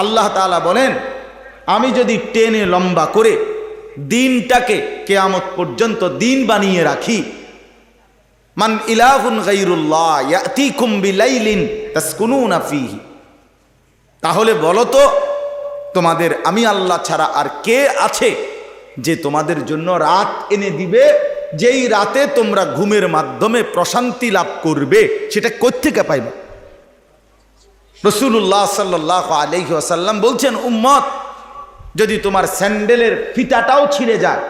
আল্লাহ তাআলা বলেন, আমি যদি টেনে লম্বা করে দিনটাকে কিয়ামত পর্যন্ত দিন বানিয়ে রাখি, মান ইলাহুন গায়রুল্লাহ ইয়াতিকুম বিলাইলিন তাসকুনুনা ফীহি, তাহলে বলো তো তোমাদের আমি আল্লাহ ছাড়া আর কে আছে যে তোমাদের জন্য রাত এনে দিবে, যেই রাতে তোমরা ঘুমের মাধ্যমে প্রশান্তি লাভ করবে? সেটা কোত্থেকে পাইবে? রাসূলুল্লাহ সাল্লাল্লাহু আলাইহি ওয়াসাল্লাম বলছেন, উম্মত, যদি তোমার স্যান্ডেলের ফিতাটাও ছিঁড়ে যায়,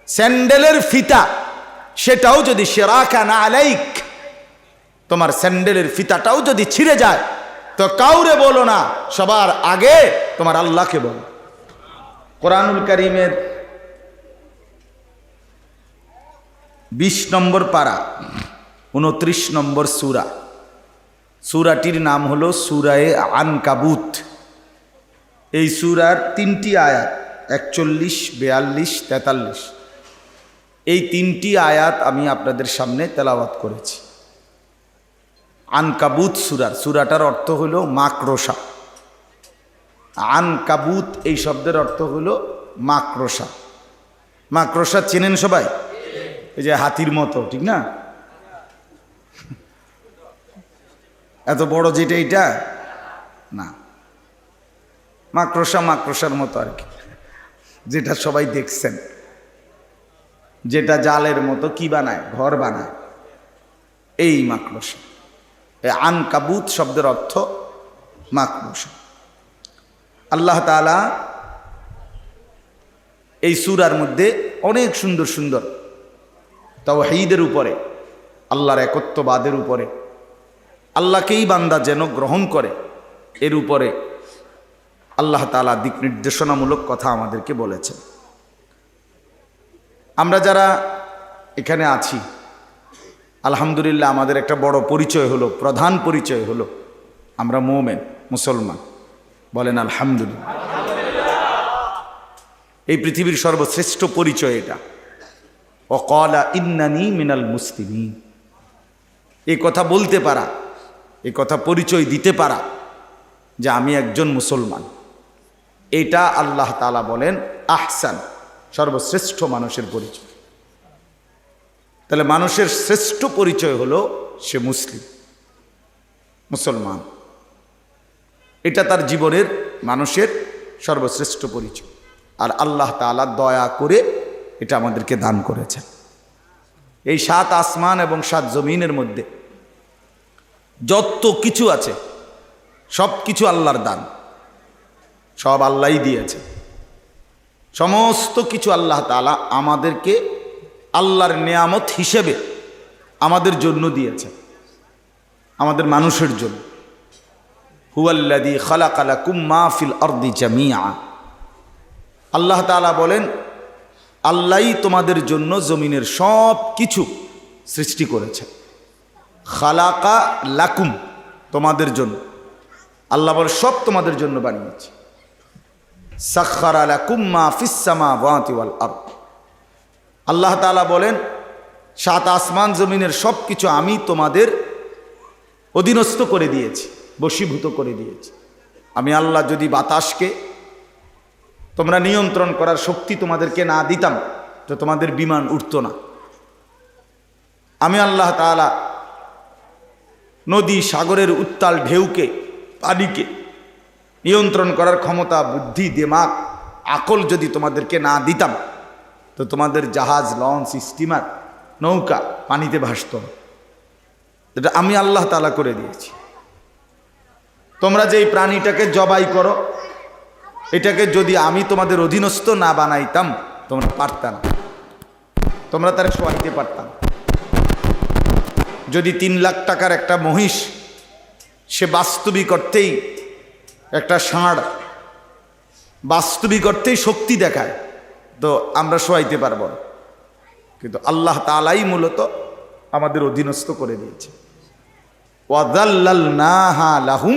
স্যান্ডেলের ফিতা সেটাও যদি শিরাকা না আলাইক, তোমার স্যান্ডেলের ফিতাটাও যদি ছিঁড়ে যায়, তো কাউরে বলো না, সবার আগে তোমার আল্লাহকে বলো। কোরআনুল কারীমের 20 নম্বর পারা 29 নম্বর সূরা, সূরাটির নাম হলো সূরায়ে আনকাবুত। এই সূরার 3টি আয়াত 41, 42, 43, এই 3টি আয়াত আমি আপনাদের সামনে তেলাওয়াত করেছি। আনকাবুত সূরাটার অর্থ হলো মাকড়সা। আনকাবুত এই শব্দের অর্থ হলো মাকড়সা। মাকড়সা চেনেন সবাই? এই যে হাতির মতো, ঠিক না? এত বড় যেটা, এইটা না, মাকড়সার মতো আর কি, যেটা সবাই দেখছেন, যেটা জালের মতো কি বানায়, ঘর বানায়, এই মাকড়সা। আনকাবুত শব্দের অর্থ মাকড়সা। আল্লাহ তাআলা এই সূরার মধ্যে অনেক সুন্দর সুন্দর তাওহীদের উপরে, আল্লাহর একত্ববাদের উপরে, আল্লাহকেই বান্দা যেন গ্রহণ করে এর উপরে আল্লাহ তাআলা দিক নির্দেশনামূলক কথা আমাদেরকে বলেছেন। আমরা যারা এখানে আছি, আলহামদুলিল্লাহ, আমাদের একটা বড় পরিচয় হলো, প্রধান পরিচয় হলো আমরা মুমিন, মুসলমান। বলেন আলহামদুলিল্লাহ। এই পৃথিবীর সর্বশ্রেষ্ঠ পরিচয় এটা। ওয়াকালা ইন্নানি মিনাল মুসলিমিন, এই কথা বলতে পারা, এই কথা পরিচয় দিতে পারা যে আমি একজন মুসলমান, এটা আল্লাহ তাআলা বলেন আহসান, সর্বশ্রেষ্ঠ মানুষের পরিচয়। তাহলে মানুষের শ্রেষ্ঠ পরিচয় হলো সে মুসলিম, মুসলমান। এটা তার জীবনের মানুষের সর্বশ্রেষ্ঠ পরিচয়। আর আল্লাহ তাআলা দয়া করে এটা আমাদেরকে দান করেছেন। এই 7 আসমান এবং 7 জমিনের মধ্যে যত কিছু আছে সব কিছু আল্লাহর দান, সব আল্লাহই দিয়েছে। সমস্ত কিছু আল্লাহ তাআলা আমাদেরকে আল্লাহর নেয়ামত হিসেবে আমাদের জন্য দিয়েছে, আমাদের মানুষের জন্য। হুয়াল্লাযী খালাকা লাকুম মা ফিল আরদি জামিআ, আল্লাহ তাআলা বলেন আল্লাহই তোমাদের জন্য জমিনের সব কিছু সৃষ্টি করেছে। খালাকা লাকুম, তোমাদের জন্য, আল্লাহ বলে সব তোমাদের জন্য বানিয়েছে। সাখখারা লাকুম মা ফিস সামাওয়াতি ওয়াল আরদ, আল্লাহ তাআলা বলেন 7 আসমান জমিনের সব কিছু আমি তোমাদের অধীনস্থ করে দিয়েছি, বশীভূত করে দিয়েছি। আমি আল্লাহ যদি বাতাসকে তোমরা নিয়ন্ত্রণ করার শক্তি তোমাদেরকে না দিতাম তো তোমাদের বিমান উঠতো না। আমি আল্লাহ তাআলা নদী সাগরের উত্তাল ঢেউকে, পানিকে নিয়ন্ত্রণ করার ক্ষমতা, বুদ্ধি, দিমাগ, আকল যদি তোমাদেরকে না দিতাম তো তোমাদের জাহাজ, লঞ্চ, স্টিমার, নৌকা পানিতে ভাসত না। এটা আমি আল্লাহ তাআলা করে দিয়েছি। তোমরা যে এই প্রাণীটাকে জবাই করো, এটাকে যদি আমি তোমাদের অধীনস্থ না বানাইতাম তোমরা পারতা না, তোমরা তারা শোয়াইতে পারতাম। যদি 3 লাখ টাকার একটা মহিষ, সে বাস্তবিক অর্থেই একটা ষাঁড়, বাস্তবিক অর্থেই শক্তি দেখায়, তো আমরা শোয়াইতে পারবো না। কিন্তু আল্লাহ তাআলাই মূলত আমাদের অধীনস্থ করে দিয়েছে। ওয়াযাল্লালনাহা লাহুম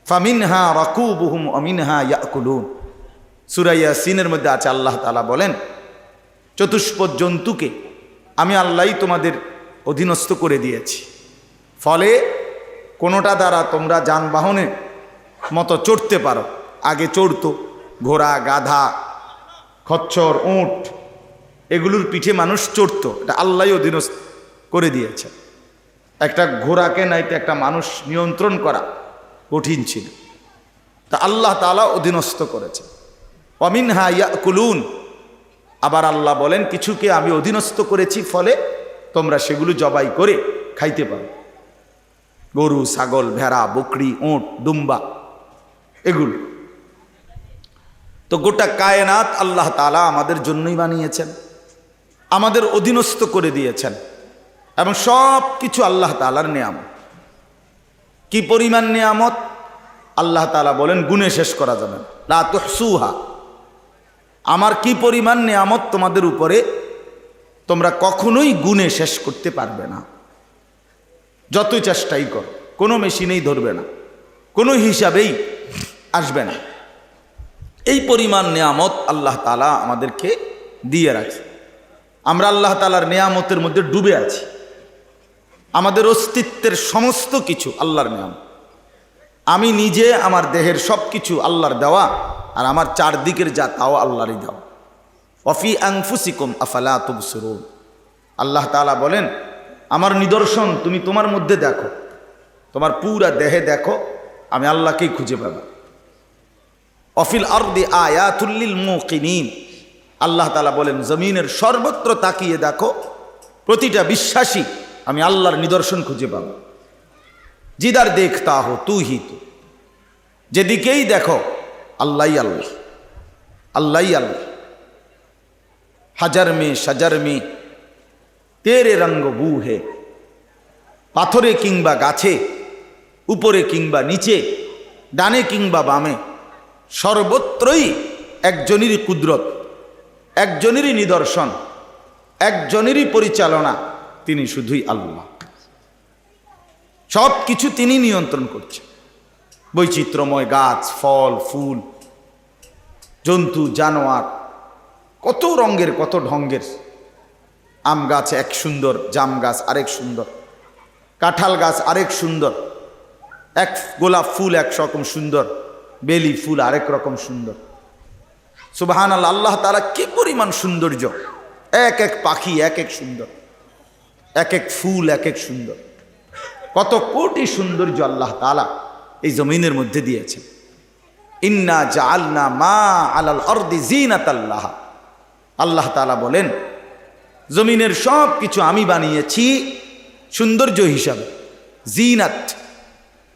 ফামিনহা রাকুবুহুম ওয়া মিনহা ইয়াকুলুন, সূরা ইয়াসিনের মধ্যে আছে, আল্লাহ তাআলা বলেন চতুষ্পদ জন্তুকে আমি আল্লাহই তোমাদের অধীনস্থ করে দিয়েছি। ফলে কোনোটা দ্বারা তোমরা যানবাহনে মতো চড়তে পারো। আগে চড়তো ঘোড়া, গাধা, খচ্চর, উট, এগুলোর পিঠে মানুষ চড়তো। এটা আল্লাহ অধীনস্থ করে দিয়েছে। একটা ঘোড়াকে নাইতে একটা মানুষ নিয়ন্ত্রণ করা কঠিন ছিল, তা আল্লাহ তাআলা অধীনস্থ করেছে। ওয়ামিনহা ইয়াকুলুন, আবার আল্লাহ বলেন কিছুকে আমি অধীনস্থ করেছি, ফলে তোমরা সেগুলো জবাই করে খাইতে পারো। গরু, ছাগল, ভেড়া, বকরি, উট, দুম্বা, এগুলো তো গোটা কায়নাত আল্লাহ তাআলা আমাদের জন্যই বানিয়েছেন, আমাদের অধীনস্থ করে দিয়েছেন, এবং সব কিছু আল্লাহ তাআলার নেয়ামত। কি পরিমাণ নেয়ামত আল্লাহ তাআলা বলেন গুণে শেষ করা যাবে না। লা তুহসুহা, আমার কি পরিমাণ নেয়ামত তোমাদের উপরে, তোমরা কখনোই গুণে শেষ করতে পারবে না। যতই চেষ্টাই কর, কোনো মেশিনেই ধরবে না, কোনো হিসাবেই আসবে না। এই পরিমাণ নেয়ামত আল্লাহ তাআলা আমাদেরকে দিয়ে রাখছে। আমরা আল্লাহ তাআলার নেয়ামতের মধ্যে ডুবে আছি। আমাদের অস্তিত্বের সমস্ত কিছু আল্লাহর নেয়ামত। আমি নিজে, আমার দেহের সব কিছু আল্লাহর দেওয়া, আর আমার চারদিকের যা তাও আল্লাহরই দেওয়া। ওয়াফি আনফুসিকুম আফালা তুবসিরুন, আল্লাহ তাআলা বলেন আমার নিদর্শন তুমি তোমার মধ্যে দেখো, তোমার পুরা দেহে দেখো, আমি আল্লাহকেই খুঁজে পাবো। অফিল আরদি আয়াতুল লিল মুকিনিন, আল্লাহ তাআলা বলেন জমিনের সর্বত্র তাকিয়ে দেখো, প্রতিটা বিশ্বাসী আমি আল্লাহর নিদর্শন খুঁজে পাবো। জিদার দেখতা হো তু হি তু, যেদিকেই দেখো আল্লাহই আল্লাহ, আল্লাহই আল্লাহ। হাজার মে সাজার মে তেরে রঙ্গ বু হে, পাথরে কিংবা গাছে, উপরে কিংবা নিচে, ডানে কিংবা বামে, সর্বত্রই একজনেরই কুদরত, একজনেরই নিদর্শন, একজনেরই পরিচালনা, তিনি শুধুই আল্লাহ। সব কিছু তিনি নিয়ন্ত্রণ করছেন। বৈচিত্র্যময় গাছ, ফল, ফুল, জন্তু, জানোয়ার, কত রঙের কত ঢঙ্গের। আম গাছ এক সুন্দর, জাম গাছ আরেক সুন্দর, কাঁঠাল গাছ আরেক সুন্দর, এক গোলাপ ফুল এক রকম সুন্দর, বেলি ফুল আরেক রকম সুন্দর। সুবহানাল্লাহ, আল্লাহ তাআলা কি পরিমাণ সৌন্দর্য! এক এক পাখি এক এক সুন্দর, এক এক ফুল এক এক সুন্দর, কত কোটি সৌন্দর্য আল্লাহ তাআলা এই জমিনের মধ্যে দিয়েছেন। ইন্না জাআলনা মা আলাল আরদি জিনাতাল লাহা, আল্লাহ তাআলা বলেন জমিনের সব কিছু আমি বানিয়েছি সৌন্দর্য হিসাবে, জিনাত।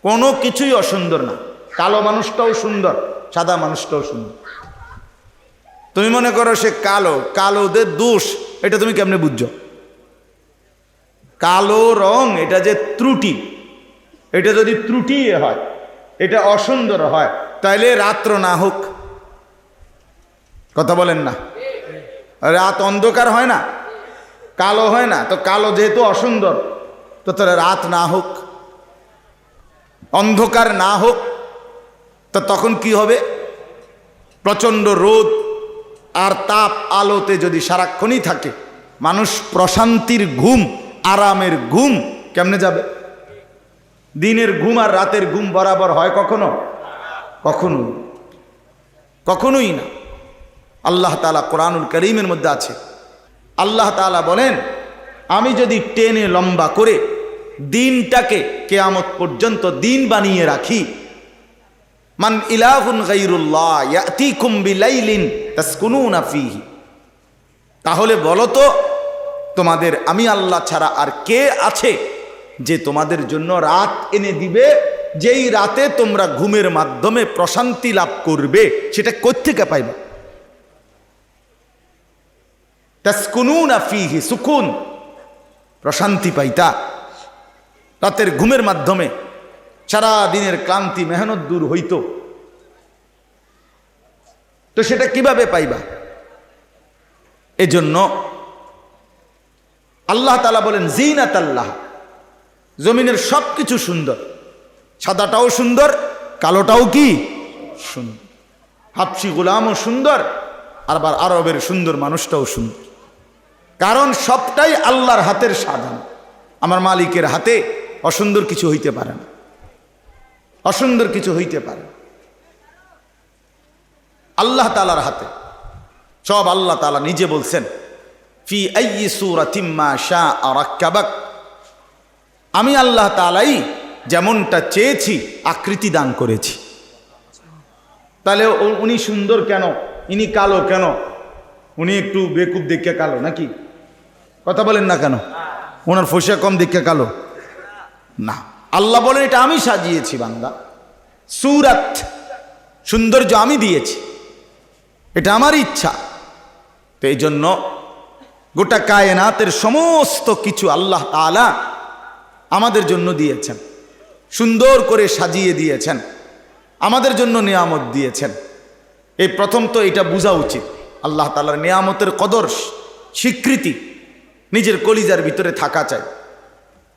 কোনো কিছুই অসুন্দর না। কালো মানুষটাও সুন্দর, সাদা মানুষটাও সুন্দর। তুমি মনে করো সে কালো, কালোদের দোষ, এটা তুমি কেমনে বুঝছো? কালো রং এটা যে ত্রুটি, এটা যদি ত্রুটি হয়, এটা অসুন্দর হয়, তাইলে রাত্র না হোক। কথা বলেন না? রাত অন্ধকার হয় না, কালো হয় না, তো কালো যেহেতু অসুন্দর, তো তাহলে রাত না হোক, অন্ধকার না হোক, তো তখন কি হবে? প্রচণ্ড রোদ আর তাপ আলোতে যদি সারাক্ষণই থাকে, মানুষ প্রশান্তির ঘুম, আরামের ঘুম কেমনে যাবে? দিনের ঘুম আর রাতের ঘুম বরাবর হয় কখনো? কখনোই কখনোই না। আল্লাহ তাআলা কোরআনুল কারীমের মধ্যে আছে, আল্লাহ তাআলা বলেন আমি যদি টেনে লম্বা করে দিনটাকে কিয়ামত পর্যন্ত দিন বানিয়ে রাখি, মান ইলাহুন গায়রুল্লাহ ইয়াতিকুম বিলাইলিন তাসকুনুনা ফীহি, তাহলে বলো তো তোমাদের আমি আল্লাহ ছাড়া আর কে আছে যে তোমাদের জন্য রাত এনে দিবে, যেই রাতে তোমরা ঘুমের মাধ্যমে প্রশান্তি লাভ করবে? সেটা কোত্থেকে পাইবে? তাসকুনুনা ফীহি, সুকুন, প্রশান্তি পাইতা রাতের ঘুমের মাধ্যমে, সারা দিনের ক্লান্তি মেহনত দূর হইত। তো সেটা কিভাবে পাইবা? এজন্য আল্লাহ তাআলা বলেন জিনাতাল্লাহ, জমিনের সব কিছু সুন্দর, সাদাটাও সুন্দর, কালোটাও কি সুন্দর, হাবশি গোলামও সুন্দর, আবার আরবের সুন্দর মানুষটাও সুন্দর। কারণ সবটাই আল্লাহর হাতের সাজানো। আমার মালিকের হাতে অসুন্দর কিছু হইতে পারে না, অসুন্দর কিছু হইতে পারে না। আল্লাহ তাআলার হাতে, সব আল্লাহ তাআলা নিজে বলছেন, ফি আইয়ি সূরাতিম মা শাআ রাক্কাবাক, আমি আল্লাহ তাআলাই যেমনটা চেয়েছি আকৃতি দান করেছি। তাহলে উনি সুন্দর কেন, ইনি কালো কেন? উনি একটু বেকুব দেখে কালো নাকি? কথা বলেন না কেন? ওনার ফসা কম দেখে কালো না, আল্লাহ বলেন এটা আমি সাজিয়েছি বান্দা, সূরাত সৌন্দর্য আমি দিয়েছি, এটা আমার ইচ্ছা। তো এই জন্য গোটা কায়নাতের সমস্ত কিছু আল্লাহ তাআলা আমাদের জন্য দিয়েছেন, সুন্দর করে সাজিয়ে দিয়েছেন, আমাদের জন্য নিয়ামত দিয়েছেন। এই প্রথম তো এটা বোঝা উচিত, আল্লাহ তাআলার নিয়ামতের কদর স্বীকৃতি নিজের কলিজার ভিতরে থাকা চাই।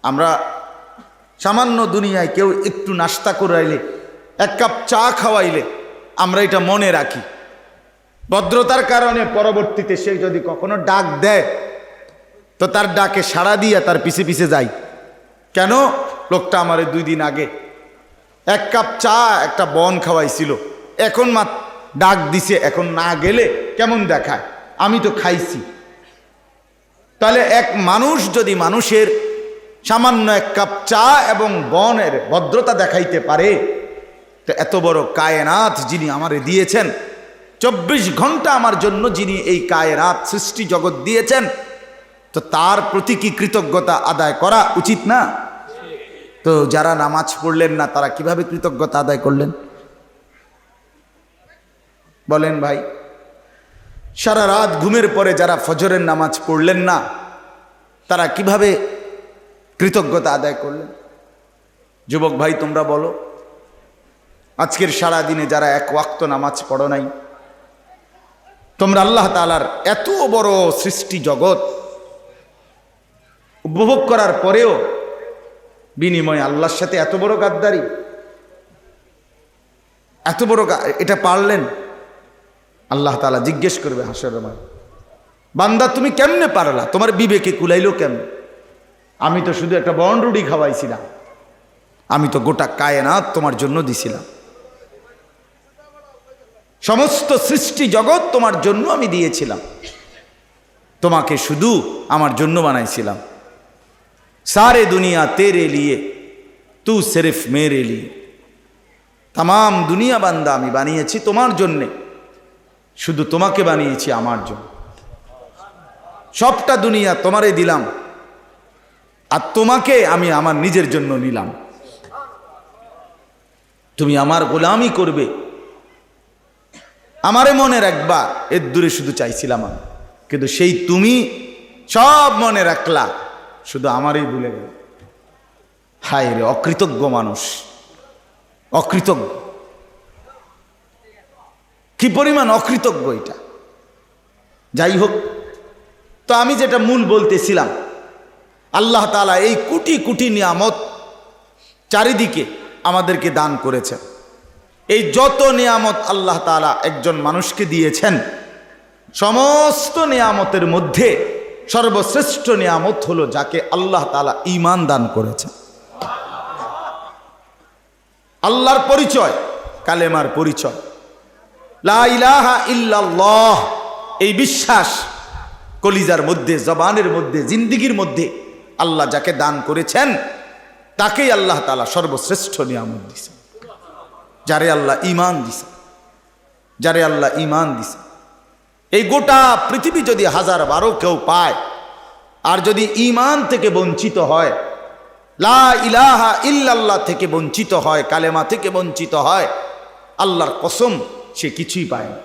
আমরা সামান্য দুনিয়ায় কেউ একটু নাস্তা করাইলে, এক কাপ চা খাওয়াইলে আমরা এটা মনে রাখি, ভদ্রতার কারণে পরবর্তীতে সে যদি কখনো ডাক দেয় তো তার ডাকে সাড়া দিয়ে তার পিছে পিছে যাই। কেন? লোকটা আমারে 2 দিন আগে এক কাপ চা একটা বন খাওয়াইছিল, এখন ডাক দিছে, এখন না গেলে কেমন দেখায়, আমি তো খাইছি। তাহলে এক মানুষ যদি মানুষের সামান্য এক কাপ চা এবং বনের ভদ্রতা দেখাইতে পারে, তো এত বড় কায়নাত যিনি আমারে দিয়েছেন, 24 ঘন্টা আমার জন্য যিনি এই কায়নাত সৃষ্টি জগৎ দিয়েছেন, তো তার প্রতি কি কৃতজ্ঞতা আদায় করা উচিত না? তো যারা নামাজ পড়লেন না তারা কিভাবে কৃতজ্ঞতা আদায় করলেন বলেন ভাই? সারা রাত ঘুমের পরে যারা ফজরের নামাজ পড়লেন না তারা কিভাবে কৃতজ্ঞতা আদায় করলেন? যুবক ভাই তোমরা বলো, আজকের সারা দিনে যারা এক ওয়াক্ত নামাজ পড়ো নাই, তোমরা আল্লাহ তাআলার এত বড় সৃষ্টি জগৎ উপভোগ করার পরেও বিনিময়ে আল্লাহর সাথে এত বড় গাদ্দারি, এত বড় এটা পারলেন? আল্লাহ তাআলা জিজ্ঞেস করবে হাসরের মাঠে, বান্দা তুমি কেমনে পারলা? তোমার বিবেকে কুলাইলো কেমনে? আমি তো শুধু একটা বন রুটি খাওয়াইছিলাম, আমি তো গোটা কায়নাত তোমার জন্য দিছিলাম, সমস্ত সৃষ্টি জগৎ তোমার জন্য আমি দিয়েছিলাম, তোমাকে শুধু আমার জন্য বানাইছিলাম। सारे दुनिया तेरे लिए तू सिर्फ मेरे लिए, तमाम दुनिया बांदा আমি বানিয়েছি তোমার জন্য, শুধু তোমাকে বানিয়েছি আমার জন্য। সবটা দুনিয়া তোমারে দিলাম আর তোমাকে আমি আমার নিজের জন্য নিলাম। তুমি আমার গোলামি করবে, আমারে মনে রাখবা, এর দূরে শুধু চাইছিলাম আমি, কিন্তু সেই তুমি সব মনে রাখলা, শুধু আমারই ভুলে গেল। হায় রে অকৃতজ্ঞ মানুষ, অকৃতজ্ঞ, কি পরিমাণ অকৃতজ্ঞ এটা। যাই হোক, তো আমি যেটা মূল বলতেছিলাম, আল্লাহ তাআলা এই কোটি কোটি নিয়ামত চারিদিকে আমাদেরকে দান করেছেন। এই যত নিয়ামত আল্লাহ তাআলা একজন মানুষকে দিয়েছেন, সমস্ত নিয়ামতের মধ্যে সর্বশ্রেষ্ঠ নিয়ামত হলো যাকে আল্লাহ তাআলা ঈমান দান করেছেন। আল্লাহর পরিচয়, কালেমার পরিচয়, লা ইলাহা ইল্লাল্লাহ, এই বিশ্বাস কলিজার মধ্যে, জবানের মধ্যে, জিন্দিগির মধ্যে আল্লাহ যাকে দান করেছেন তাকেই আল্লাহ তাআলা সর্বশ্রেষ্ঠ নিয়ামত দিয়েছেন। যারে আল্লাহ ঈমান দিয়েছেন, যারে আল্লাহ ঈমান দিয়েছেন, এই গোটা পৃথিবী যদি 1012 কেউ পায় আর যদি ঈমান থেকে বঞ্চিত হয়, লা ইলাহা ইল্লাল্লাহ থেকে বঞ্চিত হয়, কালেমা থেকে বঞ্চিত হয়, আল্লাহর কসম সে কিছুই পায় না।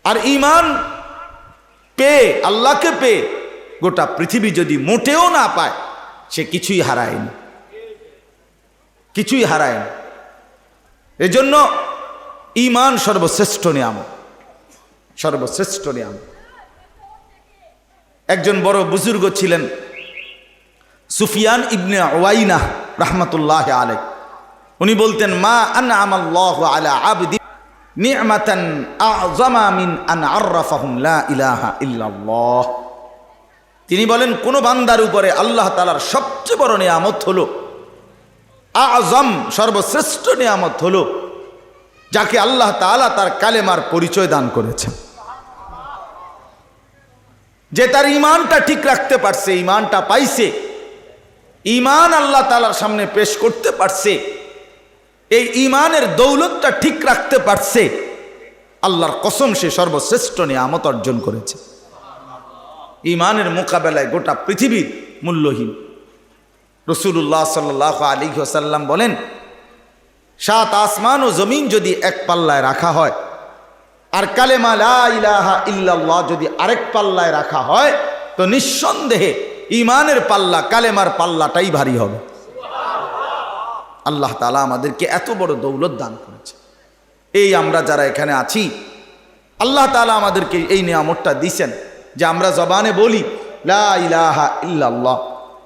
আর ঈমান পেয়ে, আল্লাহকে পেয়ে গোটা পৃথিবী যদি মোটেও না পায়, সে কিছুই হারায়নি, কিছুই হারায়নি। এজন্য ঈমান সর্বশ্রেষ্ঠ নিয়ামত, সর্বশ্রেষ্ঠ নিয়ামত। একজন বড় বুজুর্গ ছিলেন সুফিয়ান ইবনে উয়াইনা রাহমাতুল্লাহি আলাইহি, উনি বলতেন, মা আনআমাল্লাহু আলা আবদি নি'মাতান আ'যামা মিন আন আররাফাহুম লা ইলাহা ইল্লাল্লাহ। তিনি বলেন, কোন বান্দার উপরে আল্লাহ তাআলার সবচেয়ে বড় নিয়ামত হলো, আ'যাম সর্বশ্রেষ্ঠ নিয়ামত হলো যাকে আল্লাহ তাআলা তার কালেমার পরিচয় দান করেছেন, যে তার ঈমানটা ঠিক রাখতে পারছে, ঈমানটা পাইছে, ঈমান আল্লাহ তাআলার সামনে পেশ করতে পারছে, এই ঈমানের দৌলতটা ঠিক রাখতে পারছে, আল্লাহর কসম সে সর্বশ্রেষ্ঠ নিয়ামত অর্জন করেছে। ঈমানের মোকাবেলায় গোটা পৃথিবীর মূল্যহীন। রাসূলুল্লাহ সাল্লাল্লাহু আলাইহি ওয়াসাল্লাম বলেন, 7 আসমান ও জমিন যদি এক পাল্লায় রাখা হয়, আর কালেমা লা ইলাহা ইল্লাল্লাহ যদি আরেক পাল্লায় রাখা হয়, তো নিঃসন্দেহে ঈমানের পাল্লা কালেমার পাল্লাটাই ভারী হবে। আল্লাহ তাআলা আমাদেরকে এত বড় দৌলত দান করেছে। এই আমরা যারা এখানে আছি, আল্লাহ তাআলা আমাদেরকে এই নিয়ামতটা দিয়েছেন যে আমরা জবানে বলি লা ইলাহা ইল্লাল্লাহ,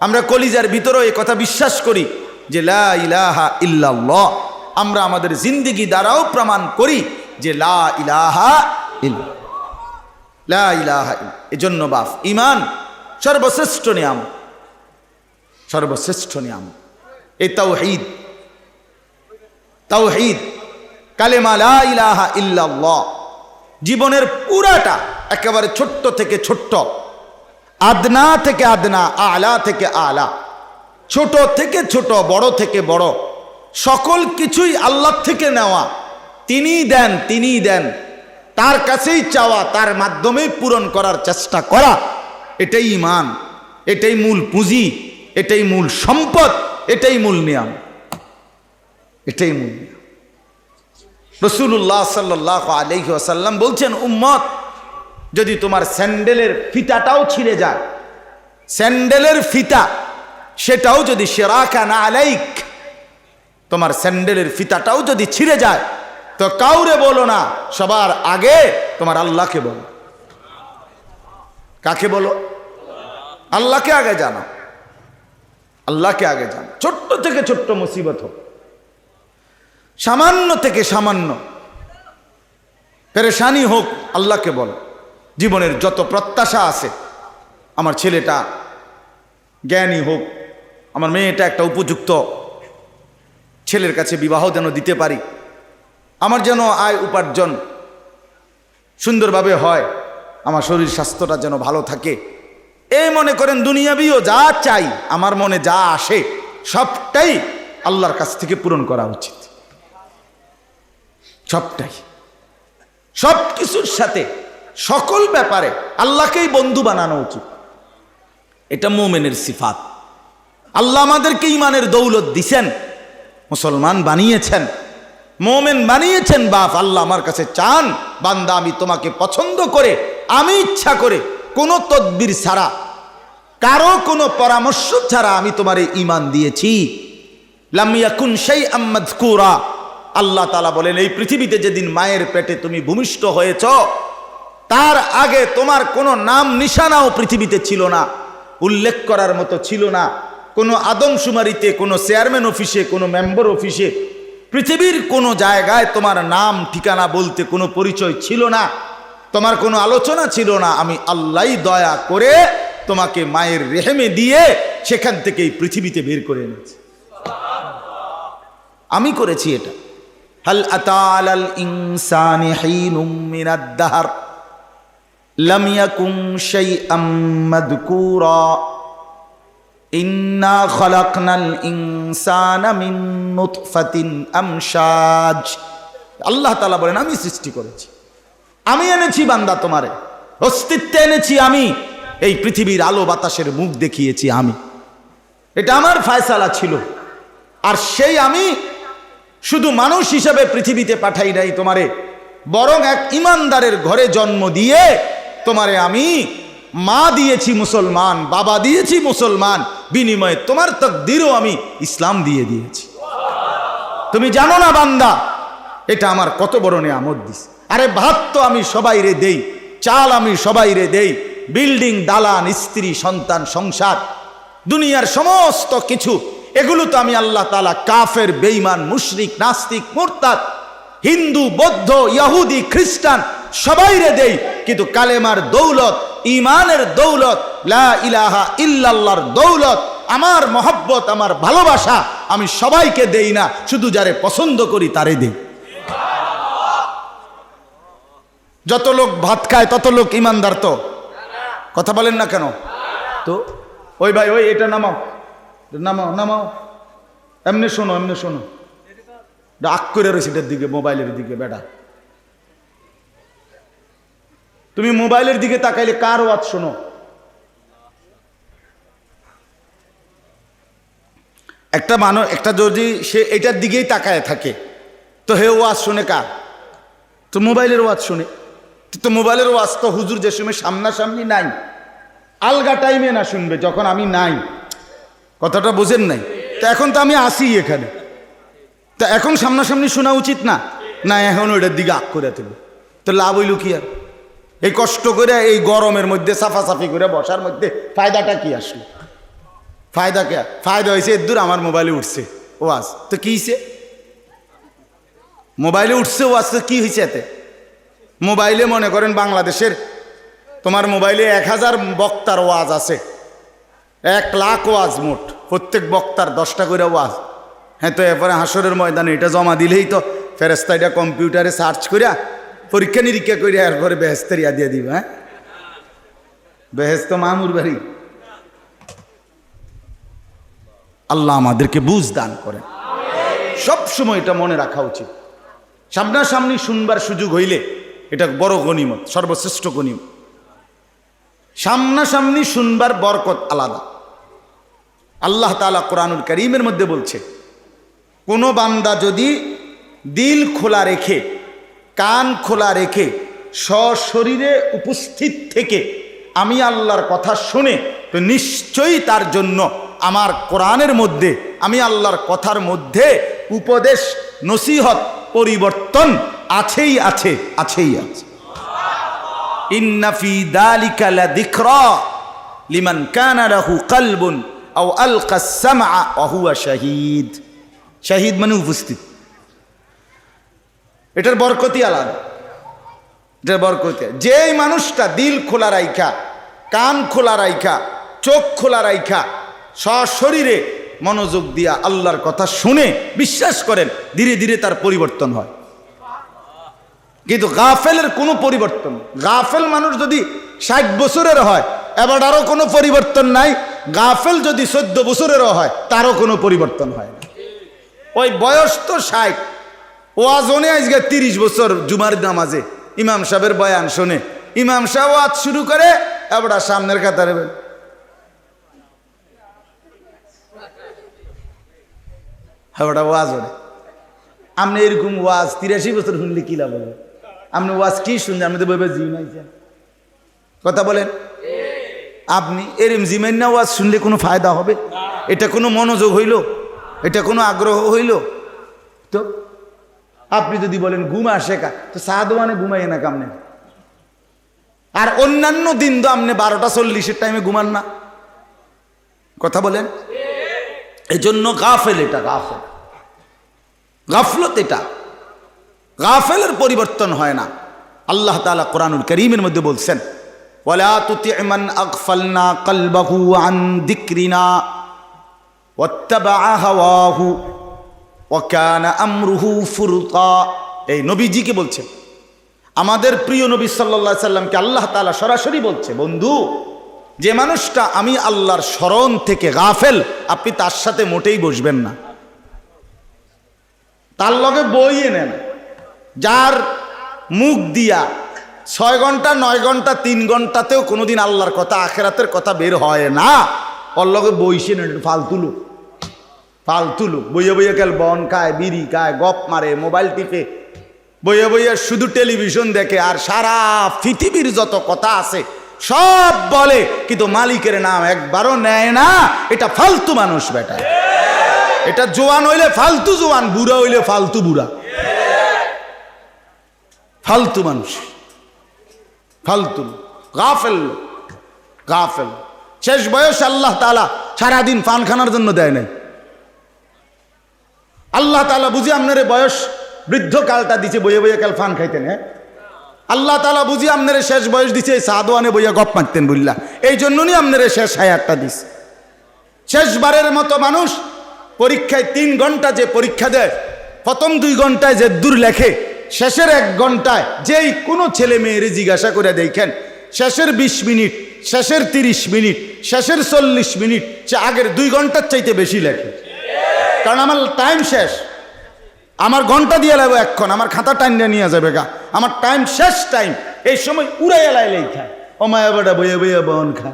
আমরা কলিজার ভিতরেও এই কথা বিশ্বাস করি যে লা ইলাহা ইল্লাল্লাহ, আমরা আমাদের জিন্দেগি দ্বারাও প্রমাণ করি যে লা ইলাহা ইল্লাল্লাহ, লা ইলাহা ইল্লাল্লাহ। এজন্য বাপ ঈমান সর্বশ্রেষ্ঠ নিয়ামত, সর্বশ্রেষ্ঠ নিয়ামত। এই তাওহীদ, তাওহীদ কালেমা লা ইলাহা ইল্লাল্লাহ জীবনের পুরাটা, একেবারে ছোট্ট থেকে ছোট্ট, আদনা থেকে আদনা, আলা থেকে আলা, ছোট থেকে ছোট, বড় থেকে বড়, সকল কিছুই আল্লাহ থেকে নেওয়া। তিনিই দেন, তিনিই দেন, তার কাছেই চাওয়া, তার মাধ্যমেই পূরণ করার চেষ্টা করা, এটাই ঈমান, এটাই মূল পুঁজি, এটাই মূল সম্পদ, এটাই মূল নিয়াম, এটাই মূল নিয়াম। রাসূলুল্লাহ সাল্লাল্লাহু আলাইহি ওয়াসাল্লাম বলছেন, উম্মত যদি তোমার স্যান্ডেলের ফিতাটাও ছিঁড়ে যায়, স্যান্ডেলের ফিতা সেটাও যদি শিরাকান আলাইক, তোমার স্যান্ডেলের ফিতাটাও যদি ছিঁড়ে যায়, তো কাউরে বলো না, সবার আগে তোমার আল্লাহকে বলো। কাকে বলো? আল্লাহকে আগে জানো, আল্লাহকে আগে জানো। ছোট্ট থেকে ছোট্ট মুসিবত হোক, সামান্য থেকে সামান্য পেরেশানি হোক, আল্লাহকে বলো। জীবনের যত প্রত্যাশা আছে, আমার ছেলেটা জ্ঞানী হোক, আমার মেয়েটা একটা উপযুক্ত ছেলের কাছে বিবাহ যেন দিতে পারি, আমার যেন আয় উপার্জন সুন্দরভাবে হয়, আমার শরীর স্বাস্থ্যটা যেন ভালো থাকে, এই মনে করেন দুনিয়াবিও যা চাই, আমার মনে যা আসে সবটাই আল্লাহর কাছ থেকে পূরণ করা উচিত। সবটাই, সব কিছুর সাথে, সকল ব্যাপারে আল্লাহকেই বন্ধু বানানো উচিত। এটা মুমিনের সিফাত। আল্লাহ আমাদেরকে ঈমানের দৌলত দিছেন, মুসলমান বানিয়েছেন, মুমিন বানিয়েছেন। বাপ আল্লাহ আমার কাছে চান, বান্দা আমি তোমাকে পছন্দ করে, আমি ইচ্ছা করে, কোনো তদবির ছাড়া, কারো কোনো পরামর্শ ছাড়া আমি তোমারে ঈমান দিয়েছি। লাম ইয়াকুন শাইআম মাযকুরা, আল্লাহ তাআলা বলেন, এই পৃথিবীতে যেদিন মায়ের পেটে তুমি ভূমিষ্ঠ হয়েছ, তার আগে তোমার কোনো নাম নিশানাও পৃথিবীতে ছিল না, উল্লেখ করার মতো ছিল না। কোনো আদমশুমারিতে, কোনো চেয়ারম্যান অফিসে, কোনো মেম্বার অফিসে, পৃথিবীর কোনো জায়গায় তোমার নাম ঠিকানা বলতে কোনো পরিচয় ছিল না, তোমার কোনো আলোচনা ছিল না। আমি আল্লাহই দয়া করে তোমাকে মায়ের রেহেমে দিয়ে সেখান থেকে এই পৃথিবীতে বের করে এনেছি, আমি করেছি এটা। হাল আতা আলাল ইনসানি হিনুম মিনাদ দাহর লাম ইয়াকুন শাইআম মাযকুরা ইন্না খালাকনাল ইনসানা মিন নুতফাতিন আমশাজ। আল্লাহ তাআলা বলেন, আমি সৃষ্টি করেছি, আমি এনেছি বান্দা, তোমারে অস্তিত্বে এনেছি আমি, এই পৃথিবীর আলো বাতাসের মুখ দেখিয়েছি আমি, এটা আমার ফয়সালা ছিল। আর সেই আমি শুধু মানুষ হিসাবে পৃথিবীতে পাঠাই নাই তোমারে, বরং এক ইমানদারের ঘরে জন্ম দিয়ে তোমারে আমি মা দিয়েছি মুসলমান, বাবা দিয়েছি মুসলমান, বিনিময়ে তোমার তাকদীরও আমি ইসলাম দিয়ে দিয়েছি। তুমি জানো না বান্দা, এটা আমার কত বড় নিয়ামত দিস। আরে ভাত তো আমি সবাইরে দেই, চাল আমি সবাইরে দেই, বিল্ডিং, দালান, স্ত্রী, সন্তান, সংসার, দুনিয়ার সমস্ত কিছু, এগুলো তো আমি আল্লাহ তাআলা কাফের, বেঈমান, মুশরিক, নাস্তিক, মুরতাদ, হিন্দু, বৌদ্ধ, ইহুদি, খ্রিস্টান সবাইরে দেই। কিন্তু কালেমার দৌলত, ঈমানের দৌলত, লা ইলাহা ইল্লাল্লাহর দৌলত, আমার মহব্বত, আমার ভালোবাসা আমি সবাইকে দেই না, শুধু যারে পছন্দ করি তারে দেই। যত লোক ভাত খায় তত লোক ইমানদার তো? কথা বলেন না কেন? তো ওই ভাই, ওই এটা নামাও, নামাও নামাও, এমনি শোনো, এমনি শোনো, ডাক করে রয়েছে এটার দিকে, মোবাইলের দিকে। বেটা, তুমি মোবাইলের দিকে তাকাইলে কার ওয়াজ শোনো? একটা মানুষ, একটা যদি সে এটার দিকেই তাকায় থাকে, তো হে ওয়াজ শুনে কার? তো মোবাইলের ওয়াজ শুনে। তো মোবাইলের ওয়াজ তো হুজুর যে সময় সামনাসামনি নাই, আলগা টাইমে না শুনবে, যখন আমি নাই। কথাটা বোঝেন নাই? তো এখন তো আমি আসি এখানে, তো এখন সামনাসামনি শোনা উচিত না? না, এখন ওইটার দিকে আগ করে তুলবে, তো লাভ হইল কি? আর এই কষ্ট করে এই গরমের মধ্যে সাফাসাফি করে বসার মধ্যে ফায়দাটা কি আসলো? ফায়দা কে? ফায়দা হয়েছে এর দূর আমার মোবাইলে উঠছে ওয়াজ, তো কি হয়েছে? মোবাইলে উঠছে ওয়াজ, তো কি হয়েছে এতে? মোবাইলে মনে করেন বাংলাদেশের তোমার মোবাইলে 1000 বক্তার ওয়াজ আছে, 1 লাখ ওয়াজ মোট, প্রত্যেক বক্তার 10টা করে ওয়াজ। হ্যাঁ, তো এরপরে হাসরের ময়দানে এটা জমা দিলেই তো ফেরেশতা এটা কম্পিউটারে সার্চ করিয়া পরীক্ষা নিরীক্ষা করিয়া এরপরে বেহেশতের ইয়া দিয়ে দিবে। হ্যাঁ, বেহেশত মামুর বাড়ি। আল্লাহ আমাদেরকে বুঝ দান করেন। সব সময় এটা মনে রাখা উচিত। সামনাসামনি শুনবার সুযোগ হইলে এটা বড় গনিমত, সর্বশ্রেষ্ঠ গনিমত। সামনাসামনি শুনবার বরকত আলাদা। আল্লাহ তাআলা কোরআনুল কারীমের মধ্যে বলছে, কোনো বান্দা যদি দিল খোলা রেখে, কান খোলা রেখে, সশরীরে উপস্থিত থেকে আমি আল্লাহর কথা শুনে, তো নিশ্চয়ই তার জন্য আমার কোরআনের মধ্যে, আমি আল্লাহর কথার মধ্যে উপদেশ, নসিহত, পরিবর্তন আছেই আছে, আছেই আছে। ইন্না ফি যালিকা লাযিকরা লিমান কানা লাহু কলবুন আও আলকাস সামআ ওয়া হুয়া শাহীদ। শাহীদ মানে উপস্থিত। এটার বরকতই আলাদা। এটার বরকত, যেই মানুষটা দিল খোলা রাইখা, কান খোলা রাইখা, চোখ খোলা রাইখা, সশরীরে মনোযোগ দিয়া আল্লাহর কথা শুনে, বিশ্বাস করেন ধীরে ধীরে তার পরিবর্তন হয়। কিন্তু গাফেলের কোনো পরিবর্তন, গাফেল মানুষ যদি 60 বছরের হয়, এবার আরো কোনো পরিবর্তন নাই। গাফেল যদি 14 বছরেরও হয়, তারও কোনো পরিবর্তন হয় না। ওই বয়স তো 60, ওয়াজনে আজকে 30 বছর জুমার নামাজে ইমাম সাহেবের বয়ান শোনে, ইমাম সাহেব ওয়াজ শুরু করে, এবার সামনের কাতারে ওটা ওয়াজ ওরে। আপনি এরকম ওয়াজ 83 বছর শুনলে কি লাভ হবে? আপনি ওয়াজ কি শুনছেন? আপনি তো বলবে জিমাইছেন। কথা বলেন, আপনি এরম জিমাইন না ওয়াজ শুনলে কোনো ফায়দা হবে? এটা কোনো মনোযোগ হইল? এটা কোনো আগ্রহ হইল? তো আপনি যদি বলেন ঘুম আসে কা, তো সাদওয়ানে ঘুমাই না কামনে। আর অন্যান্য দিন তো আপনি 12টা 40-এর টাইমে ঘুমান না। কথা বলেন, এই জন্য গাফেল, এটা গাফেল, গাফলত। এটা গাফেলের পরিবর্তন হয় না। আল্লাহ তাআলা কোরআনুল কারীমের মধ্যে বলছেন, ওয়ালা তুতি মান আগফালনা কলবাহু আন যিকরিনা ওয়াত্তাবা হাওয়াহু ওয়া কানা আমরুহু ফুরতা। এই নবীজিকে বলছেন, আমাদের প্রিয় নবী সাল্লাল্লাহু আলাইহি সাল্লামকে আল্লাহ তাআলা সরাসরি বলছে, বন্ধু, যে মানুষটা আমি আল্লাহর স্মরণ থেকে গাফেল, আপনি তার সাথে মোটেই বসবেন না, তার লগে বইয়ে নেন। যার মুখ দিয়া 6 ঘন্টা 9 ঘন্টা 3 ঘন্টাতেও কোনোদিন আল্লাহর কথা, আখেরাতের কথা বের হয় না, ওর লগে বইসে নেন। ফালতু লোক, ফালতু লোক বইয়ে বইয়ে গেল বন খায়, বিড়ি খায়, গপ মারে, মোবাইল টিপে, বইয়ে বইয়ে শুধু টেলিভিশন দেখে, আর সারা পৃথিবীর যত কথা আছে সব বলে, কিন্তু মালিকের নাম একবারও নেয় না। এটা ফালতু মানুষ বেটা। এটা জোয়ান হইলে ফালতু জোয়ান, বুড়া হইলে ফালতু বুড়া। ফালতু মানুষ, ফালতু, গাফেল, গাফেল। শেষ বয়স আল্লাহ তাআলা সারাদিন পান খানার জন্য দেয় নাই। আল্লাহ তাআলা বুঝি আপনার বয়স বৃদ্ধকালটা দিছে বইয়ে বইয়ে কাল পান খাইতেন। হ্যাঁ, আল্লাহ তাআলা বুঝি আপনার শেষ বয়স দিছে সাদওয়ানে বইয়া গপ মারতেন বললা, এই জন্যই আপনার শেষ হায়াতটা দিছে। শেষবারের মতো মানুষ পরীক্ষায় 3 ঘন্টা যে পরীক্ষা দেয়, প্রথম 2 ঘন্টায় যে দূর লেখে, শেষের 1 ঘন্টায় যেই কোনো ছেলে মেয়েরে জিজ্ঞাসা করে দেখেন, শেষের 20 মিনিট, শেষের 30 মিনিট, শেষের 40 মিনিট সে আগের 2 ঘন্টার চাইতে বেশি লেখে। কারণ আমার টাইম শেষ, আমার ঘন্টা দিয়ে লাগবে এক্ষণ, আমার খাতা টাইম নিয়ে যাবে গা, আমার টাইম শেষ টাইম। এই সময় উড়াইয়া লাইলেই খায়, ও মায়া বেটা বইয়া বইয়া বন খা।